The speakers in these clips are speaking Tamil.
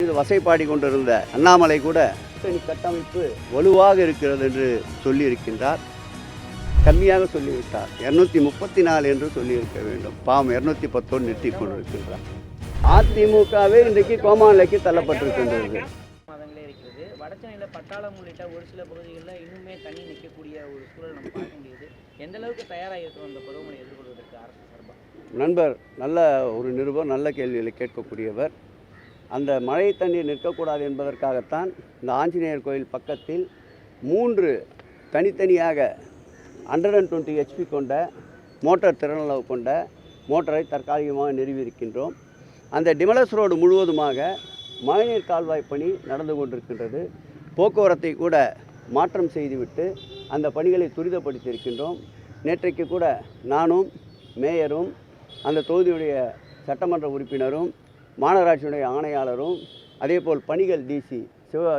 மீது வசைப்பாடி கொண்டிருந்த அண்ணாமலை கூட கூட்டணி கட்டமைப்பு வலுவாக இருக்கிறது என்று சொல்லியிருக்கின்றார். கம்மியாக சொல்லிவிட்டார். 234 என்று சொல்லியிருக்க வேண்டும். பாவம் 210 நிறுத்தி கொண்டிருக்கின்றார். அதிமுகவே இன்றைக்கு கோமா நிலைக்கு தள்ளப்பட்டிருக்கின்றது. வடசென்னையில் பட்டாளம் உள்ளிட்ட ஒரு சில பகுதிகளில் இன்னுமே தண்ணி நிற்கக்கூடிய ஒரு சூழல் நம்ம பார்க்க முடியுது. எந்த அளவுக்கு தயாராக இருக்கும் அந்த பருவமழை எதிர்கொள்வதற்கு அரசு சார்பாக? நண்பர் நல்ல ஒரு நிருபர், நல்ல கேள்விகளை கேட்கக்கூடியவர். அந்த மழை தண்ணீர் நிற்கக்கூடாது என்பதற்காகத்தான் இந்த ஆஞ்சநேயர் கோயில் பக்கத்தில் 3 தனித்தனியாக 120 HP கொண்ட மோட்டார் திறனளவு கொண்ட மோட்டாரை தற்காலிகமாக நிறுவியிருக்கின்றோம். அந்த டிமலஸ் ரோடு முழுவதுமாக மழைநீர் கால்வாய் பணி நடந்து கொண்டிருக்கின்றது. போக்குவரத்தை கூட மாற்றம் செய்துவிட்டு அந்த பணிகளை துரிதப்படுத்தியிருக்கின்றோம். நேற்றைக்கு கூட நானும் மேயரும் அந்த தொகுதியுடைய சட்டமன்ற உறுப்பினரும் மாநகராட்சியுடைய ஆணையாளரும் அதேபோல் பணிகள் டிசி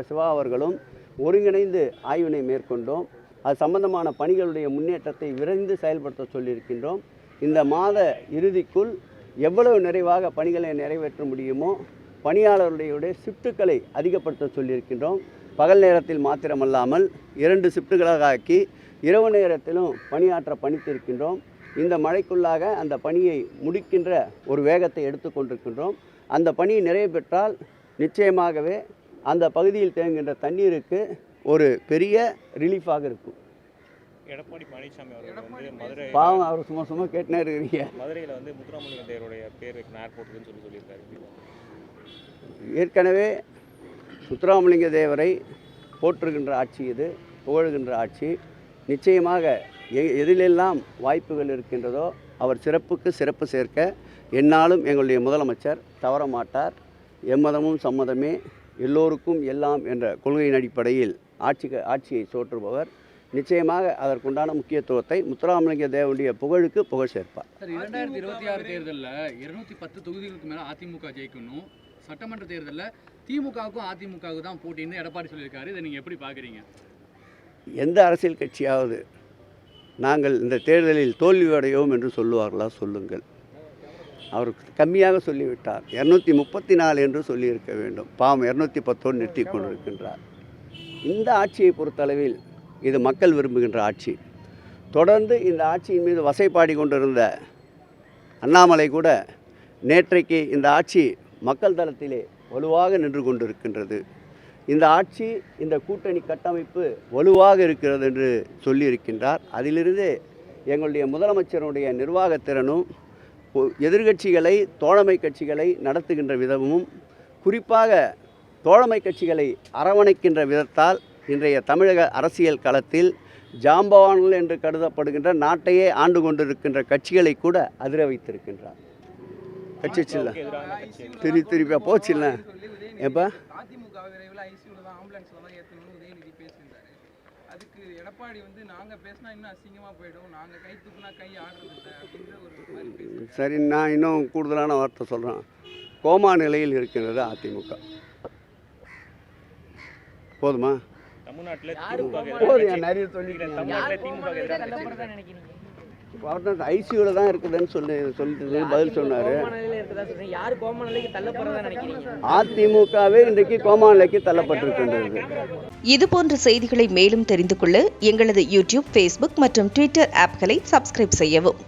சிவா அவர்களும் ஒருங்கிணைந்து ஆய்வினை மேற்கொண்டோம். அது சம்பந்தமான பணிகளுடைய முன்னேற்றத்தை விரைந்து செயல்படுத்த சொல்லியிருக்கின்றோம். இந்த மாத இறுதிக்குள் எவ்வளவு நிறைவாக பணிகளை நிறைவேற்ற முடியுமோ பணியாளர்களுடைய ஷிஃப்ட்டுகளை அதிகப்படுத்த சொல்லியிருக்கின்றோம். பகல் நேரத்தில் மாத்திரமல்லாமல் 2 ஷிஃப்ட்டுகளாக ஆக்கி இரவு நேரத்திலும் பணியாற்ற பணித்திருக்கின்றோம். இந்த மழைக்குள்ளாக அந்த பணியை முடிக்கின்ற ஒரு வேகத்தை எடுத்துக்கொண்டிருக்கின்றோம். அந்த பணி நிறைவு பெற்றால் நிச்சயமாகவே அந்த பகுதியில் தேங்குகின்ற தண்ணீருக்கு ஒரு பெரிய ரிலீஃபாக இருக்கும். எடப்பாடி பழனிசாமி அவர்கள் மதுரை பாவம் அவர் சும்மா கேட்டுனே இருக்கிறீங்க. மதுரையில் முத்துராமலிங்க தேவருடைய பேர் ஏர்போர்ட்டுன்னு சொல்லியிருக்காரு. ஏற்கனவே முத்துராமலிங்க தேவரை போற்றுகின்ற ஆட்சி இது, புகழுகின்ற ஆட்சி. நிச்சயமாக எதிலெல்லாம் வாய்ப்புகள் இருக்கின்றதோ அவர் சிறப்புக்கு சிறப்பு சேர்க்க என்னாலும் எங்களுடைய முதலமைச்சர் தவற மாட்டார். எம்மதமும் சம்மதமே எல்லோருக்கும் எல்லாம் என்ற கொள்கையின் அடிப்படையில் ஆட்சியை சோற்றுபவர். நிச்சயமாக அதற்குண்டான முக்கியத்துவத்தை முத்துராமலிங்க தேவனுடைய புகழுக்கு புகழ் சேர்ப்பார். 2026 தேர்தலில் 210 தொகுதிகளுக்கு மேலே அதிமுக ஜெயிக்கணும். சட்டமன்ற தேர்தலில் திமுகவுக்கும் அதிமுகவுக்கு தான் போட்டின்னு எடப்பாடி சொல்லியிருக்காரு. இதை நீங்கள் எப்படி பார்க்குறீங்க? எந்த அரசியல் கட்சியாவது நாங்கள் இந்த தேர்தலில் தோல்வியடையோம் என்று சொல்லுவார்களா? சொல்லுங்கள். அவர் கம்மியாக சொல்லிவிட்டார். 234 என்று சொல்லியிருக்க வேண்டும். பாவம் 210 நிறுத்தி கொண்டிருக்கின்றார். இந்த ஆட்சியை பொறுத்தளவில் இது மக்கள் விரும்புகின்ற ஆட்சி. தொடர்ந்து இந்த ஆட்சியின் மீது வசைப்பாடி கொண்டிருந்த அண்ணாமலை கூட நேற்றைக்கு இந்த ஆட்சி மக்கள் தளத்திலே வலுவாக நின்று கொண்டிருக்கின்றது. இந்த ஆட்சி, இந்த கூட்டணி கட்டமைப்பு வலுவாக இருக்கிறது என்று சொல்லியிருக்கின்றார். அதிலிருந்து எங்களுடைய முதலமைச்சருடைய நிர்வாகத்திறனும் எதிர்கட்சிகளை தோழமை கட்சிகளை நடத்துகின்ற விதமும் குறிப்பாக தோழமை கட்சிகளை அரவணைக்கின்ற விதத்தால் இன்றைய தமிழக அரசியல் களத்தில் ஜாம்பவான்கள் என்று கருதப்படுகின்ற நாட்டையே ஆண்டு கொண்டிருக்கின்ற கட்சிகளை கூட அதிர வைத்திருக்கின்றார். கட்சி சில்ல திருப்பி போச்சில்ல எப்போ சரி, நான் இன்னும் கூடுதலான வார்த்தை சொல்கிறேன். கோமா நிலையில் இருக்கின்றது அதிமுக. போதுமா? நிறைய ஐசியூல தான் இருக்குதுன்னு சொல்லிட்டு பதில் சொன்னாரு. அதிமுகவே இன்றைக்கு கோமா நிலைக்கு தள்ளப்பட்டிருக்கின்றது. இது போன்ற செய்திகளை மேலும் தெரிந்து கொள்ள எங்களது யூடியூப், Facebook மற்றும் Twitter ஆப்களை சப்ஸ்கிரைப் செய்யவும்.